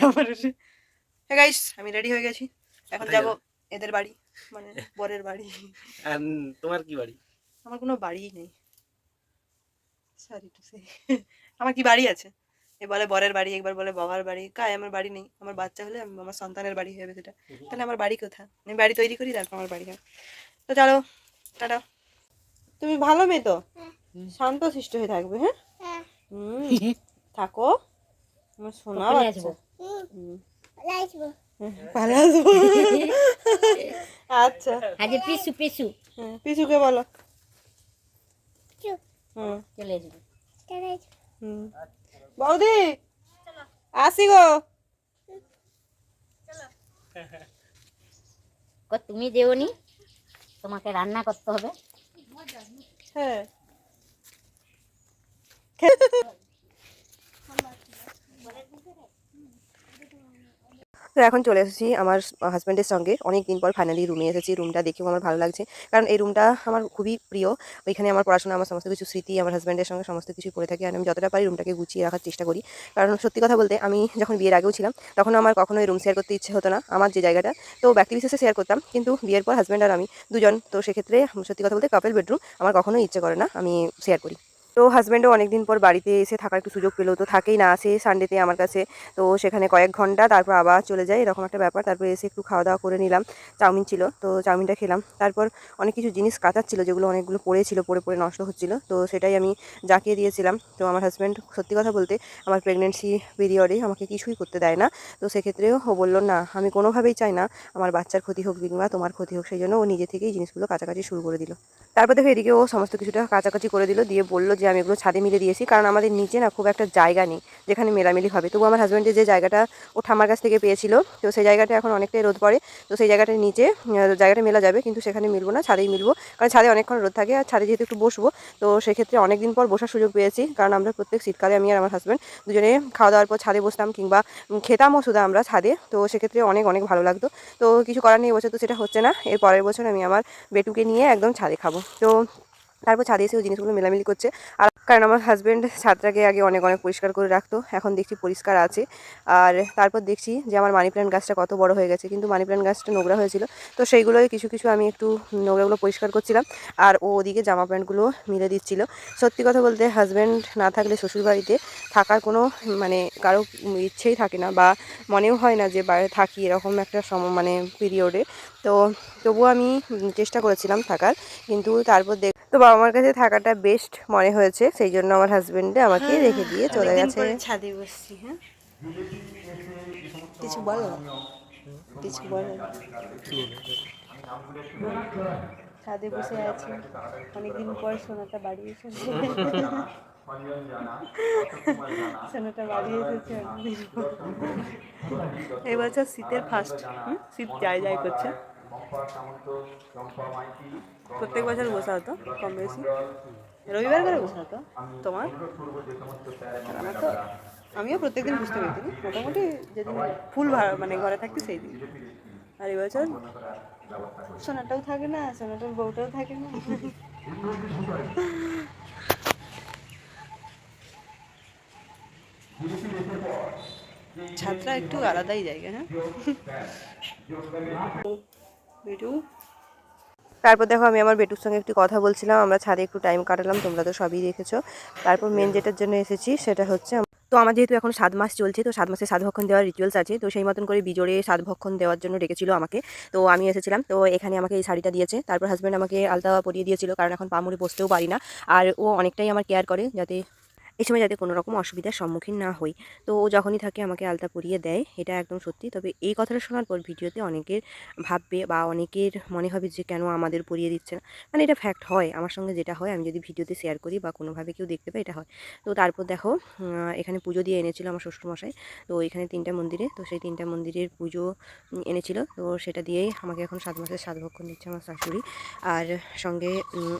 আমার হ্যাঁ গাইস, আমি রেডি হয়ে গেছি। এখন যাব এদের বাড়ি, মানে বরের বাড়ি। তোমার কি বাড়ি? আমার কোনো বাড়িই নেই, সরি টু সে। আমার কি বাড়ি আছে? এ বলে বরের বাড়ি, একবার বলে বাবার বাড়ি। কাই আমার বাড়ি নেই। আমার বাচ্চা হলে আমার সন্তানের বাড়ি হবে সেটা। তাহলে আমার বাড়ি কোথা? আমি বাড়ি তৈরি করি, তারপর আমার বাড়ি হয়। তো চলো, টাটা। তুমি ভালো মেয়ে তো, শান্ত শিষ্ট হয়ে থাকবে। হ্যাঁ, থাকো আমার সোনা বাচ্চা। ভালো আসবো। আচ্ছা, আগে পিছু পিছু পিছুকে বলো। চলে আসবে। বৌদি আসি গো। তুমি দেওনি, তোমাকে রান্না করতে হবে। হ্যাঁ, তো এখন চলে এসেছি আমার হাজব্যান্ডের সঙ্গে। অনেক দিন পর ফাইনালি রুমে এসেছি। রুমটা দেখেও আমার ভালো লাগছে, কারণ এই রুমটা আমার খুবই প্রিয়। ওইখানে আমার পড়াশোনা, আমার সমস্ত কিছু স্মৃতি, আমার হাজব্যান্ডের সঙ্গে সমস্ত কিছু পড়ে থাকি। আর আমি যতটা পারি রুমটাকে গুছিয়ে রাখার চেষ্টা করি। কারণ সত্যি কথা বলতে, আমি যখন বিয়ের আগেও ছিলাম তখন আমার কখনোই রুম শেয়ার করতে ইচ্ছে হতো না। আমার যে জায়গাটা, তো ব্যক্তিবিশেষে শেয়ার করতাম, কিন্তু বিয়ের পর হাজব্যান্ড আর আমি দুজন, তো সেক্ষেত্রে সত্যি কথা বলতে কাপল বেডরুম আমার কখনোই ইচ্ছে করে না আমি শেয়ার করি। তো হাজব্যান্ডও অনেকদিন পর বাড়িতে এসে থাকার একটু সুযোগ পেলো, তো থাকেই না, আসে সানডেতে আমার কাছে। তো সেখানে কয়েক ঘন্টা, তারপর আবার চলে যায়, এরকম একটা ব্যাপার। তারপর এসে একটু খাওয়া দাওয়া করে নিলাম। চাউমিন ছিল, তো চাউমিনটা খেলাম। তারপর অনেক কিছু জিনিস কাচাচ্ছিল, যেগুলো অনেকগুলো পড়েছিল, পড়ে পড়ে নষ্ট হচ্ছিল, তো সেটাই আমি জাকিয়ে দিয়েছিলাম। তো আমার হাজব্যান্ড সত্যি কথা বলতে আমার প্রেগনেন্সি পিরিয়ডে আমাকে কিছুই করতে দেয় না। তো সেক্ষেত্রেও ও বললো না, আমি কোনোভাবেই চাই না আমার বাচ্চার ক্ষতি হোক কিংবা তোমার ক্ষতি হোক, সেই জন্য ও নিজে থেকেই জিনিসগুলো কাছাকাছি শুরু করে দিল। তারপর দেখো এদিকে ও সমস্ত কিছুটা কাছাকাছি করে দিল, দিয়ে বললো যে আমি এগুলো ছাদে মিলে দিয়েছি, কারণ আমাদের নিচে না খুব একটা জায়গা নেই যেখানে মেলামেলি হবে। তবু আমার হাজব্যান্ডের যে জায়গাটা ও ঠাম্মার কাছ থেকে পেয়েছিল, তো সেই জায়গাটা এখন অনেকটাই রোদ পড়ে। তো সেই জায়গাটার নিচে জায়গাটা মেলা যাবে, কিন্তু সেখানে মিলবো না, ছাদেই মিলবো। কারণ ছাদে অনেকক্ষণ রোদ থাকে, আর ছাদে যেহেতু একটু বসবো, তো সেক্ষেত্রে অনেকদিন পর বসার সুযোগ পেয়েছি। কারণ আমরা প্রত্যেক শীতকালে আমি আর আমার হাজব্যান্ড দুজনে খাওয়া দাওয়ার পর ছাদে বসতাম, কিংবা খেতামও শুধু আমরা ছাদে। তো সেক্ষেত্রে অনেক অনেক ভালো লাগতো। তো কিছু করার নেই, এবছর তো সেটা হচ্ছে না। এর পরের বছর আমি আমার বেটুকে নিয়ে একদম ছাদে খাবো। তো তারপর ছাদে এসে ওই জিনিসগুলো মেলামেলি করছে। আর কারণ আমার হাজব্যান্ড ছাদটাকে আগে অনেক অনেক পরিষ্কার করে রাখতো, এখন দেখছি পরিষ্কার আছে। আর তারপর দেখছি যে আমার মানি প্ল্যান্ট গাছটা কত বড় হয়ে গেছে, কিন্তু মানি প্ল্যান্ট গাছটা নোংরা হয়েছিল। তো সেইগুলোই কিছু কিছু আমি একটু নোংরাগুলো পরিষ্কার করছিলাম, আর ও ওদিকে জামা প্যান্টগুলো মিলে দিচ্ছিল। সত্যি কথা বলতে হাজব্যান্ড না থাকলে শ্বশুরবাড়িতে থাকার কোনো মানে কারো ইচ্ছেই থাকে না, বা মনেও হয় না যে বাইরে থাকি এরকম একটা মানে পিরিয়ডে। তো তবুও আমি চেষ্টা করেছিলাম থাকার, কিন্তু তারপর তো বাবা মার কাছে থাকাটা বেস্ট মনে হয়েছে, সেই জন্য আমার হাজবেন্ডে আমাকে রেখে দিয়ে চলে গেছে। ছাদে বসছি। হ্যাঁ, কিছু বলো, কিছু বলো। ছাদে বসে আছি, অনেকদিন পর সোনাটা বাড়ি এসেছে। সোনাটা বাড়ি এসেছে অনেকদিন পর। এই বছর শীতের ফার্স্ট, শীত যায় যায় করছে। প্রত্যেক বছর বসা হতো কম বেশি, রবিবার করে বসা হতো তোমার। আমার তো, আমিও প্রত্যেকদিন বুঝতে পেরেছি মোটামুটি, যেদিন ফুল মানে ঘরে থাকতি সেই দিন। আর এবছর সোনাটাও থাকে না, সোনাটার বউটাও থাকে না। ছাত্রা একটু আলাদাই জায়গা। হ্যাঁ, বেটু। তারপর দেখো আমি আমার বেটুর সঙ্গে একটু কথা বলছিলাম, আমরা ছাদে একটু টাইম কাটালাম, তোমরা তো সবই দেখেছো। তারপর মেন যেটার জন্য এসেছি সেটা হচ্ছে, তো আমার যেহেতু এখন 7 মাস চলছে, তো 7 মাসে সাতভক্ষণ দেওয়ার রিচুয়ালস আছে, তো সেই মতন করে বিজোড়ে সাতভক্ষণ দেওয়ার জন্য ডেকেছিল আমাকে। তো আমি এসেছিলাম, তো এখানে আমাকে এই শাড়িটা দিয়েছে। তারপর হাজব্যান্ড আমাকে আলতা পরিয়ে দিয়েছিল, কারণ এখন পা মুড়ে বসতেও পারি না। আর ও অনেকটাই আমার কেয়ার করে, যাতে এই সময় যাতে কোনো রকম অসুবিধার সম্মুখীন না হই। তো ও যখনই থাকে আমাকে আলতা পরিয়ে দেয়, এটা একদম সত্যি। তবে এই কথাটা শোনার পর ভিডিওতে অনেকের ভাববে, বা অনেকের মনে হবে যে কেন আমাদের পরিয়ে দিচ্ছে না। মানে এটা ফ্যাক্ট হয়, আমার সঙ্গে যেটা হয়, আমি যদি ভিডিওতে শেয়ার করি বা কোনোভাবে কেউ দেখতে পায়, এটা হয়। তো তারপর দেখো এখানে পুজো দিয়ে এনেছিল আমার শ্বশুরমশাই। তো এখানে 3টা মন্দিরে, তো সেই 3টা মন্দিরের পুজো এনেছিল, তো সেটা দিয়েই আমাকে এখন 7 মাসের সাতভক্ষণ দিচ্ছে আমার শাশুড়ি। আর সঙ্গে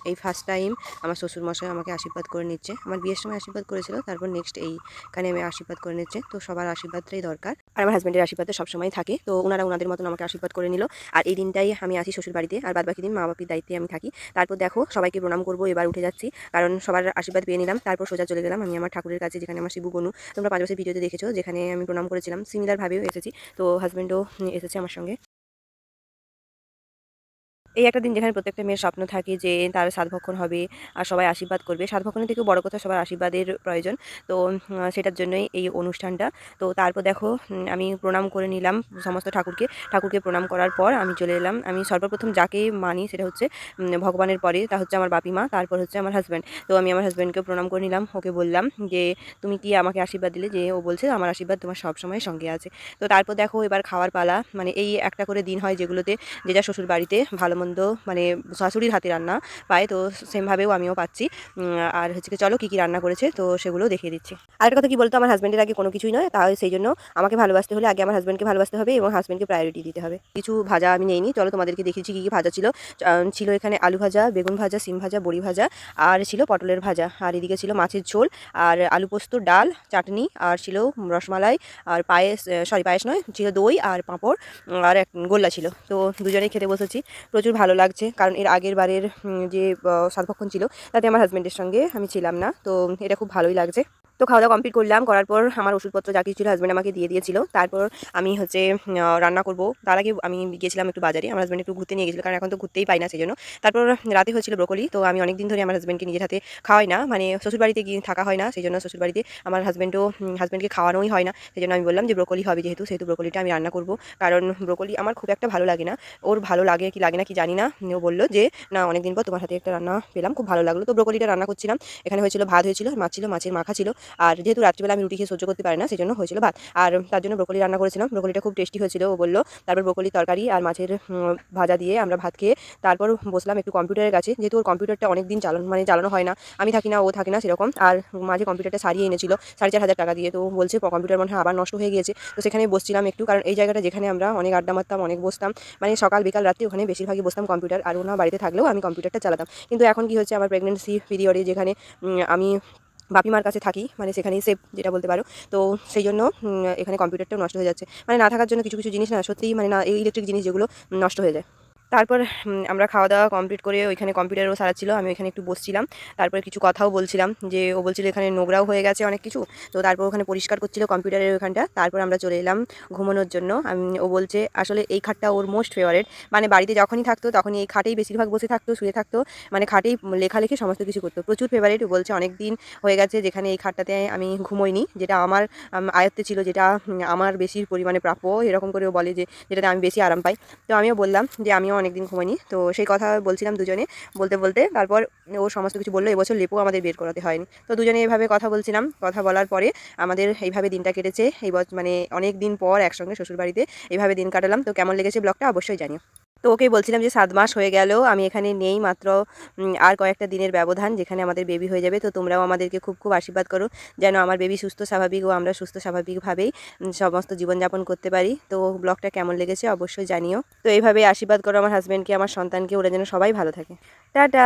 এই ফার্স্ট টাইম আমার শ্বশুরমশাই আমাকে আশীর্বাদ করে নিচ্ছে। আমার বিয়ের সময় আশীর্বাদ করেছিল, তারপর নেক্সট এইখানে আমি আশীর্বাদ করে নিচ্ছে। তো সবার আশীর্বাদটাই দরকার, আর আমার হাজব্যান্ডের আশীর্বাদ তো সবসময় থাকে। তো ওনারা ওনাদের মতন আমাকে আশীর্বাদ করে নিল। আর এই দিনটাই আমি আসি শ্বশুর বাড়িতে, আর বাদ বাকি দিন মা বাপির দায়িত্বে আমি থাকি। তারপর দেখো সবাইকে প্রণাম করবো, এবার উঠে যাচ্ছি, কারণ সবার আশীর্বাদ পেয়ে নিলাম। তারপর সোজা চলে গেলাম আমি আমার ঠাকুরের কাছে, যেখানে আমার শিবু গনু তোমরা 5 বছর ভিডিওতে দেখেছো, যেখানে আমি প্রণাম করেছিলাম। সিমিলারভাবেও এসেছি, তো হাজব্যান্ডও এসেছে আমার সঙ্গে। এই একটা দিন যেখানে প্রত্যেকটা মেয়ের স্বপ্ন থাকে যে তার সাধভক্ষণ হবে আর সবাই আশীর্বাদ করবে। সাধভক্ষণের থেকেও বড় কথা সবার আশীর্বাদের প্রয়োজন। তো সেটার জন্যই এই অনুষ্ঠানটা। তো তারপর দেখো আমি প্রণাম করে নিলাম সমস্ত ঠাকুরকে প্রণাম করার পর আমি চলে এলাম। আমি সর্বপ্রথম যাকে মানি সেটা হচ্ছে ভগবানের পরে তা হচ্ছে আমার বাপি মা, তারপর হচ্ছে আমার হাজব্যান্ড। তো আমি আমার হাজব্যান্ডকে প্রণাম করে নিলাম, ওকে বললাম যে তুমি কি আমাকে আশীর্বাদ দিলে, যে ও বলছে আমার আশীর্বাদ তোমার সবসময় সঙ্গে আছে। তো তারপর দেখো এবার খাওয়ার পালা। মানে এই একটা করে দিন হয় যেগুলোতে যে যার শ্বশুর বাড়িতে ভালো মন্দ মানে শাশুড়ির হাতে রান্না পায়, তো সেমভাবেও আমিও পাচ্ছি। আর হচ্ছে কি চলো কী কী রান্না করেছে তো সেগুলোও দেখিয়ে দিচ্ছি। আরেকটা কথা কি বলতো, আমার হাজব্যান্ডের আগে কোনো কিছুই নয়, তাই সেই জন্য আমাকে ভালোবাসতে হলে আগে আমার হাজব্যান্ডকে ভালোবাসতে হবে এবং হাজব্যান্ডকে প্রায়োরিটি দিতে হবে। কিছু ভাজা আমি নেইনি, চলো তোমাদেরকে দেখিয়েছি কী কী ভাজা ছিল। ছিল এখানে আলু ভাজা, বেগুন ভাজা, সিম ভাজা, বড়ি ভাজা, আর ছিল পটলের ভাজা, আর এদিকে ছিল মাছের ঝোল, আর আলু পোস্ত, ডাল, চাটনি, আর ছিল রসমালাই, আর পায়েস, পায়েস নয়, ছিল দই আর পাঁপড়, আর এক গোল্লা ছিল। তো দুজনেই খেতে বসেছি, প্রচুর ভালো লাগছে, কারণ এর আগের বারের যে সাধভক্ষণ ছিল তাতে আমার হাজব্যান্ডের সঙ্গে আমি ছিলাম না, তো এটা খুব ভালোই লাগছে। তো খাওয়া দাওয়া কমপ্লিট করলাম, করার পর আমার ওষুধপত্র যা কিছু ছিল হাজব্যান্ড আমাকে দিয়ে দিয়েছিল। তারপর আমি হচ্ছে রান্না করব, তার আগে আমি গিয়েছিলাম একটু বাজারে, আমার হাজব্যান্ড একটু ঘুরতে নিয়ে গেছিলো, কারণ এখন তো ঘুরতেই পাই না সেই জন্য। তারপর রাতে হয়েছিল ব্রোকলি, তো আমি অনেক দিন ধরে আমার হাজব্যান্ডকে নিজের হাতে খাওয়াই না, মানে শ্বশুরবাড়িতে গিয়ে থাকা হয় না, সেই জন্য শ্বশুরবাড়িতে আমার হাজব্যান্ডকে খাওয়ানোই হয় না। সেই জন্য আমি বললাম যে ব্রোকলি হবে সেহেতু ব্রোকলিটা আমি রান্না করব, কারণ ব্রোকলি আমার খুব একটা ভালো লাগে না। ওর ভালো লাগে কি লাগে না কি জানি না, ও বললো যে না অনেকদিন পর তোমার হাতে একটা রান্না পেলাম, খুব ভালো লাগলো। তো ব্রোকলিটা রান্না করছিলাম, এখানে হয়েছিল ভাত, হয়েছিল মাছ, ছিল মাছের মাখা ছিল, আর যেহেতু রাত্রিবেলা আমি রুটি খেয়ে সহ্য করতে পারি না সেই জন্য হয়েছিল ভাত, আর তার জন্য ব্রোকলি রান্না করেছিলাম। ব্রোকলিটা খুব টেস্টি হয়েছিল ও বললো। তারপর ব্রোকলির তরকারি আর মাছের ভাজা দিয়ে আমরা ভাত খেয়ে তারপর বসলাম একটু কম্পিউটারের কাছে, যেহেতু ওর কম্পিউটারটা অনেক দিন চালানো হয় না, আমি থাকি না ও থাকে না সেরকম, আর মাঝে কম্পিউটারটা সারিয়ে এনেছিল 4,500 টাকা দিয়ে। তো বলছে কম্পিউটার মনে হয় আবার নষ্ট হয়ে গিয়েছে, তো সেখানে বসছিলাম একটু, কারণ এই জায়গাটা যেখানে আমরা অনেক আড্ডা মারতাম, অনেক বসতাম, মানে সকাল বিকাল রাত্রি ওখানে বেশিরভাগই বসতাম কম্পিউটার, আর ওনার বাড়িতে থাকলেও আমি কম্পিউটারটা চালাতাম। কিন্তু এখন কি হচ্ছে, আমার প্রেগনেন্সি পিরিয়ডে যেখানে আমি বাপিমার কাছে থাকি, মানে সেখানেই সেফ যেটা বলতে পারো, তো সেই জন্য এখানে কম্পিউটারটাও নষ্ট হয়ে যাচ্ছে, মানে না থাকার জন্য কিছু কিছু জিনিস না সত্যিই, মানে না এই ইলেকট্রিক জিনিস যেগুলো নষ্ট হয়ে যায়। তারপর আমরা খাওয়া দাওয়া কমপ্লিট করে ওইখানে কম্পিউটারও সারাচ্ছিল, আমি ওইখানে একটু বসছিলাম, তারপরে কিছু কথাও বলছিলাম, যে ও বলছিল এখানে নোংরাও হয়ে গেছে অনেক কিছু, তো তারপর ওখানে পরিষ্কার করছিল কম্পিউটারের ওখানটা। তারপর আমরা চলে এলাম ঘুমানোর জন্য। ও বলছে আসলে এই খাটটা ওর মোস্ট ফেভারিট, মানে বাড়িতে যখনই থাকতো তখনই এই খাটেই বেশিরভাগ বসে থাকতো, শুয়ে থাকতো, মানে খাটেই লেখালেখি সমস্ত কিছু করতো, প্রচুর ফেভারিট। ও বলছে অনেক দিন হয়ে গেছে যেখানে এই খাটটাতে আমি ঘুমোইনি, যেটা আমার আয়ত্তে ছিল, যেটা আমার বেশি পরিমাণে প্রাপ্য, এরকম করে ও বলে যে যেটাতে আমি বেশি আরাম পাই। তো আমিও বললাম যে আমিও অনেকদিন ঘুমাইনি, তো সেই কথা বলছিলাম দুজনে, বলতে বলতে তারপর ও সমস্ত কিছু বললো। এবছর লেপও আমাদের বের করাতে হয়নি, তো দুজনে এইভাবে কথা বলছিলাম, কথা বলার পরে আমাদের এইভাবে দিনটা কেটেছে। এই মানে অনেক দিন পর একসঙ্গে শ্বশুরবাড়িতে এইভাবে দিন কাটালাম। তো কেমন লেগেছে ব্লগটা অবশ্যই জানিও। তো ওকেই বলছিলাম যে 7 মাস হয়ে গেল আমি এখানে নেই, মাত্র আর কয়েকটা দিনের ব্যবধান যেখানে আমাদের বেবি হয়ে যাবে। তো তোমরাও আমাদেরকে খুব খুব আশীর্বাদ করো যেন আমার বেবি সুস্থ স্বাভাবিক ও আমরা সুস্থ স্বাভাবিকভাবেই সমস্ত জীবনযাপন করতে পারি। তো ব্লগটা কেমন লেগেছে অবশ্যই জানিও। তো এইভাবে আশীর্বাদ করো আমার হাজব্যান্ডকে, আমার সন্তানকে, ওরা যেন সবাই ভালো থাকে। টাটা।